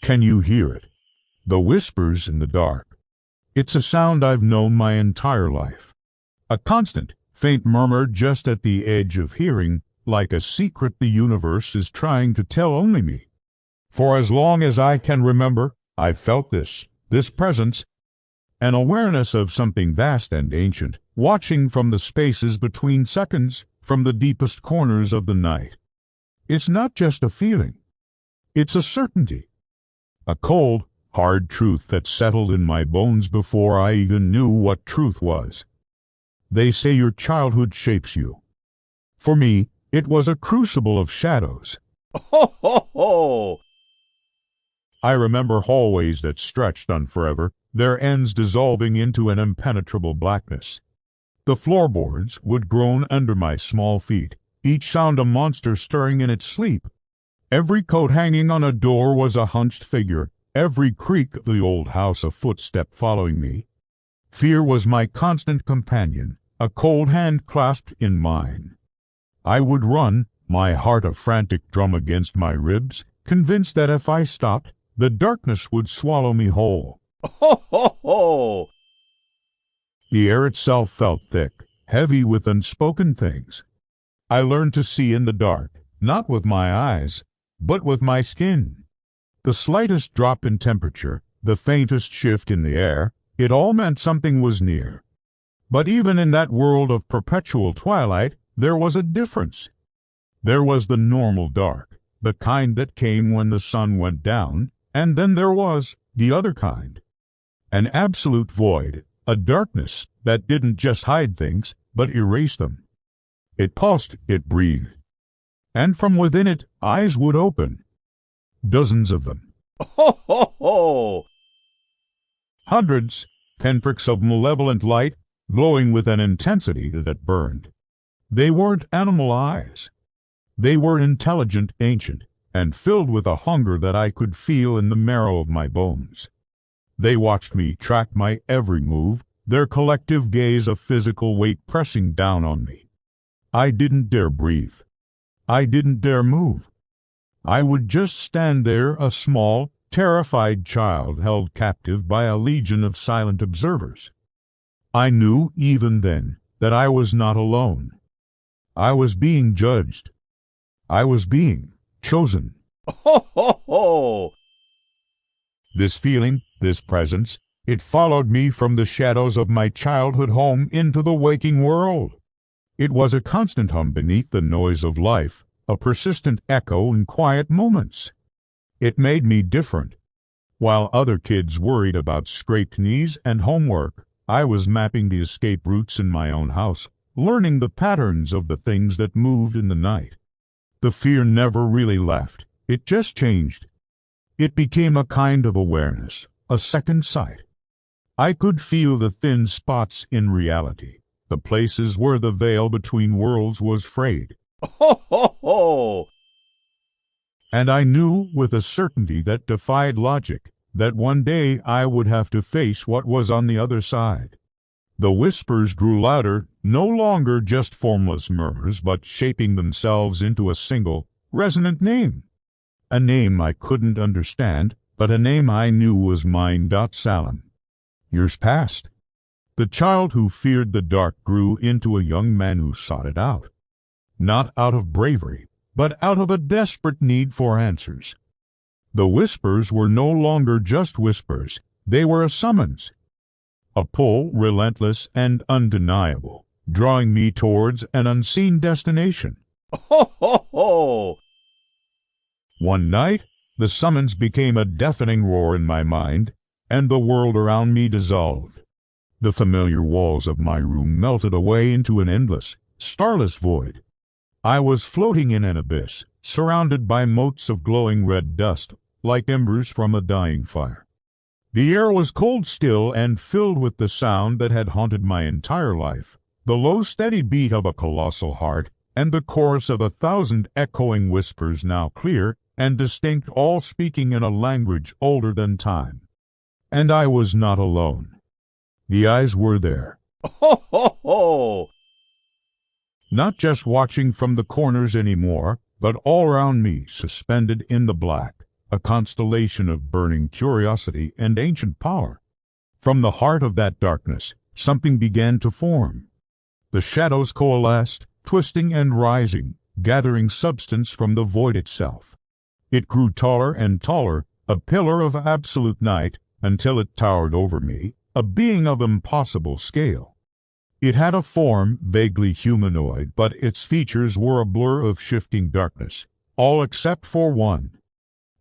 Can you hear it? The whispers in the dark. It's a sound I've known my entire life. A constant, faint murmur just at the edge of hearing, like a secret the universe is trying to tell only me. For as long as I can remember, I've felt this presence, an awareness of something vast and ancient, watching from the spaces between seconds, from the deepest corners of the night. It's not just a feeling. It's a certainty. A cold, hard truth that settled in my bones before I even knew what truth was. They say your childhood shapes you. For me, it was a crucible of shadows. Ho, ho, ho! I remember hallways that stretched on forever, their ends dissolving into an impenetrable blackness. The floorboards would groan under my small feet, each sound a monster stirring in its sleep. Every coat hanging on a door was a hunched figure, every creak of the old house a footstep following me. Fear was my constant companion, a cold hand clasped in mine. I would run, my heart a frantic drum against my ribs, convinced that if I stopped, the darkness would swallow me whole. Ho, ho, ho! The air itself felt thick, heavy with unspoken things. I learned to see in the dark, not with my eyes, but with my skin. The slightest drop in temperature, the faintest shift in the air, it all meant something was near. But even in that world of perpetual twilight, there was a difference. There was the normal dark, the kind that came when the sun went down, and then there was the other kind. An absolute void, a darkness that didn't just hide things, but erase them. It pulsed, it breathed. And from within it, eyes would open. Dozens of them. Ho, ho, ho! Hundreds, pinpricks of malevolent light, glowing with an intensity that burned. They weren't animal eyes. They were intelligent, ancient, and filled with a hunger that I could feel in the marrow of my bones. They watched me, tracked my every move, their collective gaze a physical weight pressing down on me. I didn't dare breathe. I didn't dare move. I would just stand there, a small, terrified child held captive by a legion of silent observers. I knew, even then, that I was not alone. I was being judged. I was being chosen. Ho, ho, ho! This feeling, this presence, it followed me from the shadows of my childhood home into the waking world. It was a constant hum beneath the noise of life, a persistent echo in quiet moments. It made me different. While other kids worried about scraped knees and homework, I was mapping the escape routes in my own house, learning the patterns of the things that moved in the night. The fear never really left. It just changed. It became a kind of awareness, a second sight. I could feel the thin spots in reality, the places where the veil between worlds was frayed. Ho, ho, ho! And I knew with a certainty that defied logic that one day I would have to face what was on the other side. The whispers grew louder, no longer just formless murmurs, but shaping themselves into a single, resonant name. A name I couldn't understand, but a name I knew was mine. Salam. Years passed. The child who feared the dark grew into a young man who sought it out. Not out of bravery, but out of a desperate need for answers. The whispers were no longer just whispers, they were a summons. A pull relentless and undeniable, drawing me towards an unseen destination. Ho, ho, ho! One night, the summons became a deafening roar in my mind, and the world around me dissolved. The familiar walls of my room melted away into an endless, starless void. I was floating in an abyss, surrounded by motes of glowing red dust, like embers from a dying fire. The air was cold still and filled with the sound that had haunted my entire life, the low steady beat of a colossal heart, and the chorus of 1,000 echoing whispers now clear and distinct, all speaking in a language older than time. And I was not alone. The eyes were there. Ho, ho, ho! Not just watching from the corners anymore, but all around me, suspended in the black, a constellation of burning curiosity and ancient power. From the heart of that darkness, something began to form. The shadows coalesced, twisting and rising, gathering substance from the void itself. It grew taller and taller, a pillar of absolute night, until it towered over me, a being of impossible scale. It had a form vaguely humanoid, but its features were a blur of shifting darkness, all except for one.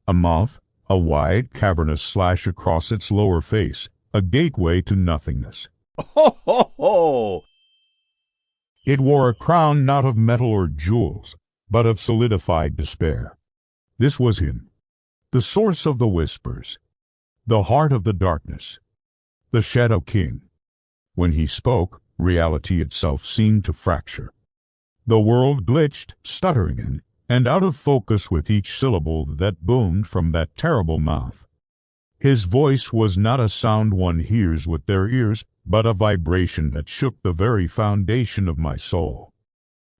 A mouth, a wide, cavernous slash across its lower face, a gateway to nothingness. Ho, ho, ho! It wore a crown not of metal or jewels, but of solidified despair. This was him, the source of the whispers, the heart of the darkness, the Shadow King. When he spoke, reality itself seemed to fracture. The world glitched, stuttering and out of focus with each syllable that boomed from that terrible mouth. His voice was not a sound one hears with their ears, but a vibration that shook the very foundation of my soul.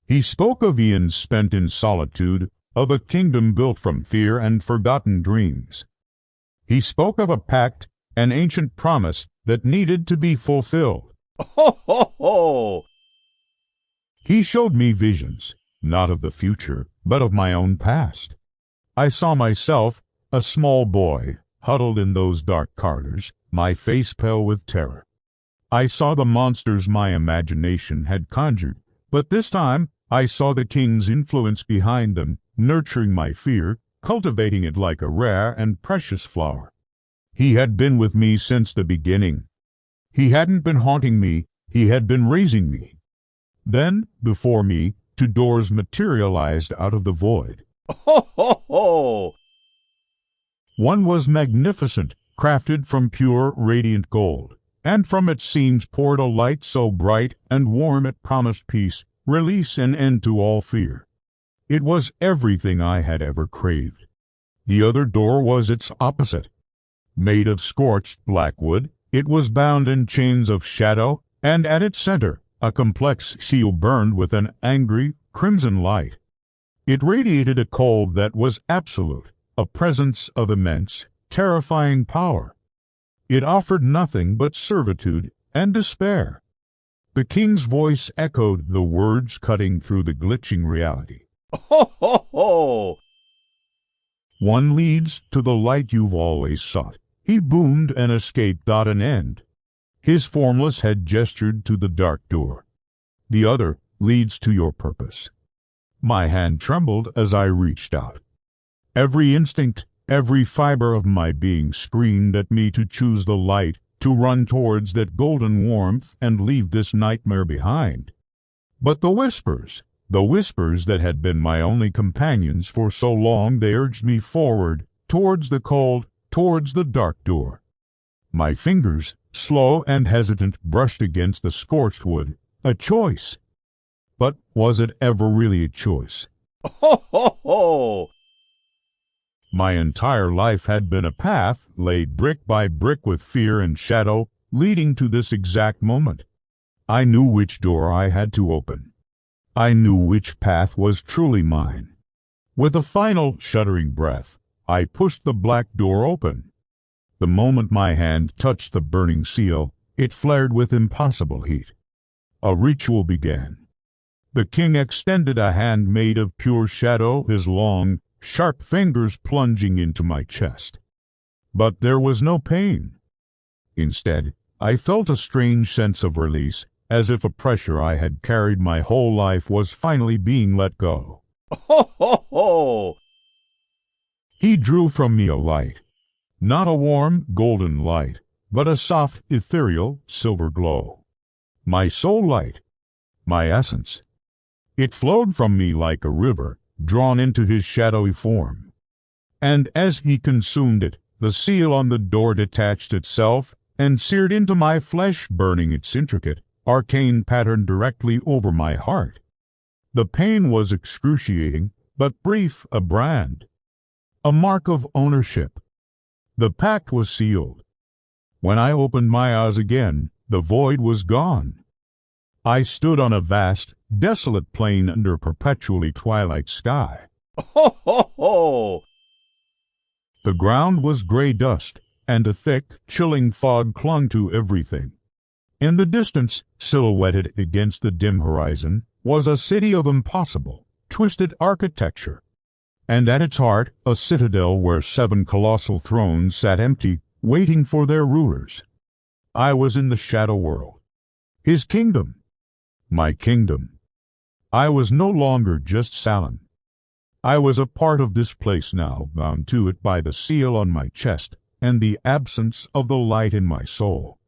He spoke of eons spent in solitude, of a kingdom built from fear and forgotten dreams. He spoke of a pact, an ancient promise that needed to be fulfilled. Ho, ho, ho! He showed me visions, not of the future, but of my own past. I saw myself, a small boy, huddled in those dark corridors, my face pale with terror. I saw the monsters my imagination had conjured, but this time I saw the king's influence behind them, nurturing my fear, cultivating it like a rare and precious flower. He had been with me since the beginning. He hadn't been haunting me, he had been raising me. Then, before me, two doors materialized out of the void. Ho, ho, ho! One was magnificent, crafted from pure, radiant gold, and from its seams poured a light so bright and warm it promised peace, release and end to all fear. It was everything I had ever craved. The other door was its opposite. Made of scorched black wood, it was bound in chains of shadow, and at its center, a complex seal burned with an angry, crimson light. It radiated a cold that was absolute, a presence of immense, terrifying power. It offered nothing but servitude and despair. The king's voice echoed the words cutting through the glitching reality. Ho, ho, ho! One leads to the light you've always sought. He boomed and escaped at an end. His formless head gestured to the dark door. The other leads to your purpose. My hand trembled as I reached out. Every instinct, every fiber of my being screamed at me to choose the light, to run towards that golden warmth and leave this nightmare behind. But the whispers that had been my only companions for so long, they urged me forward, towards the cold, towards the dark door. My fingers, slow and hesitant, brushed against the scorched wood. A choice. But was it ever really a choice? Ho, ho, ho! My entire life had been a path, laid brick by brick with fear and shadow, leading to this exact moment. I knew which door I had to open. I knew which path was truly mine. With a final, shuddering breath, I pushed the black door open. The moment my hand touched the burning seal, it flared with impossible heat. A ritual began. The king extended a hand made of pure shadow, his long, sharp fingers plunging into my chest. But there was no pain. Instead, I felt a strange sense of release, as if a pressure I had carried my whole life was finally being let go. Ho, ho, ho! He drew from me a light, not a warm, golden light, but a soft, ethereal, silver glow. My soul light, my essence. It flowed from me like a river, drawn into his shadowy form. And as he consumed it, the seal on the door detached itself and seared into my flesh, burning its intricate, arcane pattern directly over my heart. The pain was excruciating, but brief, a brand, a mark of ownership. The pact was sealed. When I opened my eyes again, the void was gone. I stood on a vast, desolate plain under a perpetually twilight sky. Ho, ho, ho! The ground was gray dust, and a thick, chilling fog clung to everything. In the distance, silhouetted against the dim horizon, was a city of impossible, twisted architecture, and at its heart a citadel where 7 colossal thrones sat empty, waiting for their rulers. I was in the shadow world. His kingdom. My kingdom. I was no longer just Salem. I was a part of this place now, bound to it by the seal on my chest and the absence of the light in my soul.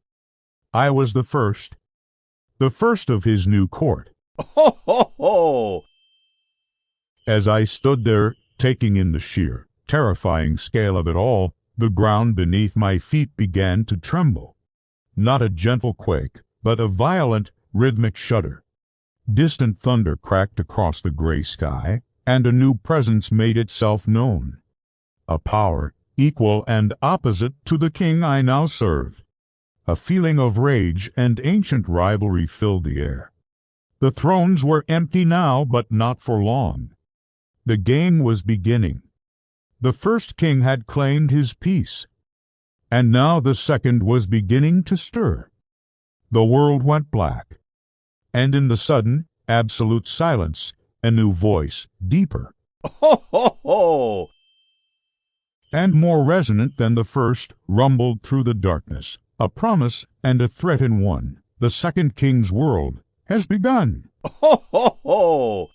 I was the first of his new court. Ho, ho, ho! As I stood there, taking in the sheer, terrifying scale of it all, the ground beneath my feet began to tremble. Not a gentle quake, but a violent, rhythmic shudder. Distant thunder cracked across the gray sky, and a new presence made itself known. A power, equal and opposite to the king I now served. A feeling of rage and ancient rivalry filled the air. The thrones were empty now, but not for long. The game was beginning. The first king had claimed his peace, and now the second was beginning to stir. The world went black, and in the sudden, absolute silence, a new voice, deeper, Ho, ho, ho! and more resonant than the first, rumbled through the darkness, a promise and a threat in one. The second king's world has begun. Ho, ho, ho!